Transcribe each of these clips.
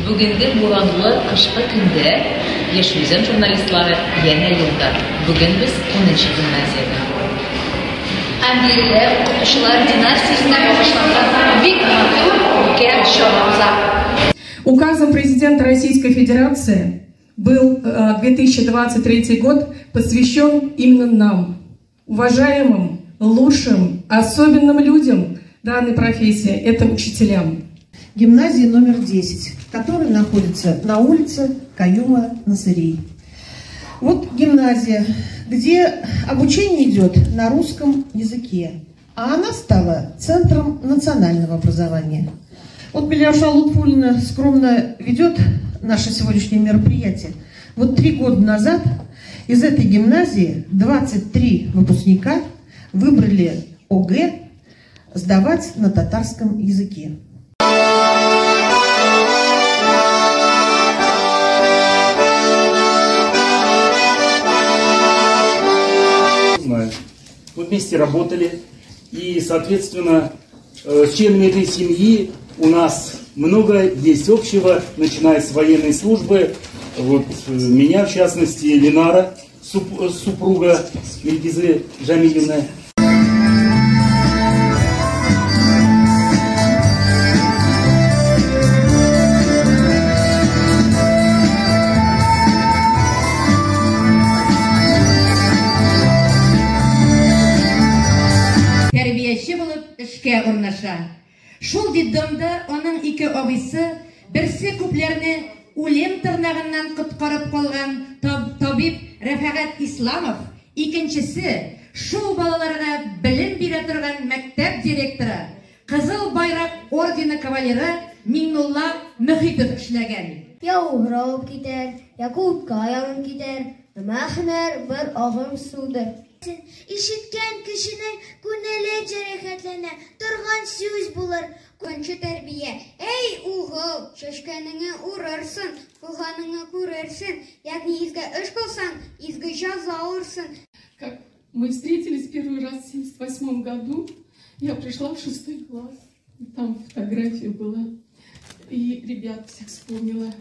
Бүгенге буранлы кышкы көндә яшь журналистлары яңа елда. Бүген біз 10-нчы гимназияда. Әмбиле укучылар династиясына багышланган бик матур үлкен чара. Указом президента Российской Федерации был 2023 год посвящен именно нам, уважаемым, лучшим, особенным людям данной профессии, это учителям. Гимназии номер 10, которая находится на улице Каюма Насырий. Вот гимназия, где обучение идет на русском языке, а она стала центром национального образования. Вот Беляша Лутфуллина скромно ведет наше сегодняшнее мероприятие. Вот 3 года назад из этой гимназии 23 выпускника выбрали ОГЭ сдавать на татарском языке. Мы вместе работали, и, соответственно, с членами этой семьи у нас много есть общего, начиная с военной службы. Вот меня, в частности, Ленара, супруга Ильгизы Джамилевны. Шул детдомда аның 2 абыйсы, берсе күпләрне үлем тырнагыннан коткарып калган табиб Рәфәгать Исламов, икенчесе шул балаларга белем бирә торган мәктәп директоры, Кызыл байрак ордены кавалеры Миңнулла Мөхитов эшләгән. Я уграу китәр, я кутка янып китәр, мәхнәр бер агым судыр. Ишеткән кешенең күңеле җәрәхәтләнә, торган сүз булыр, күнче тәрбия. Эй, угыл, чәчкәнеңне урырсың, кылганыңны күрерсең, ягъни изге эш кылсаң, изге җәза алырсың. Как мы встретились первый раз в 1978 году, я пришла в 6 класс, там фотография была, и ребят всех вспомнила.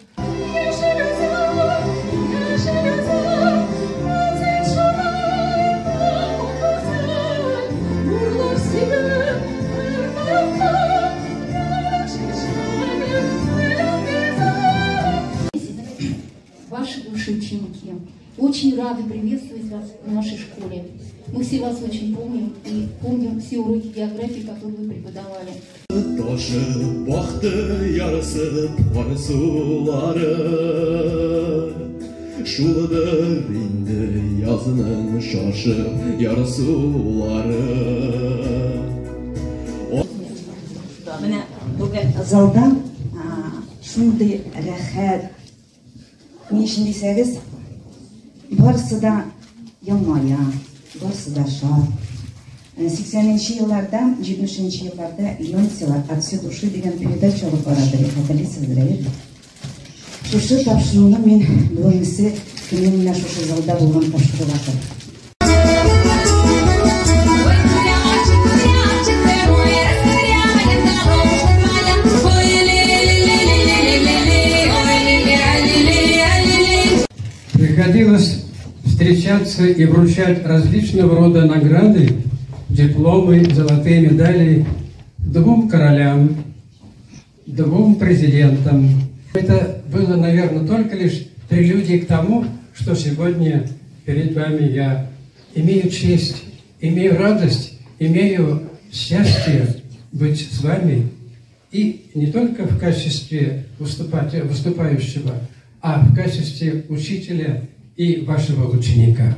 Ваши лучшие ученики. Очень рады приветствовать вас в нашей школе. Мы все вас очень помним и помним все уроки географии, которые вы преподавали. Залда шундый рәхәт, нишен дисәгез, барысы да елмая, барысы да шат. 80-нче елларда, 70-нче елларда Ленцева «От всей души» дигән передача алып барады, хәтерлисездер бит. Шушы тапшыруны мин бүгенге көнне менә шушы залда булган тапшырып атам. Приходилось встречаться и вручать различного рода награды, дипломы, золотые медали 2 королям, 2 президентам. Это было, наверное, только лишь прелюдией к тому, что сегодня перед вами я имею честь, имею радость, имею счастье быть с вами. И не только в качестве выступающего, а в качестве учителя и вашего ученика.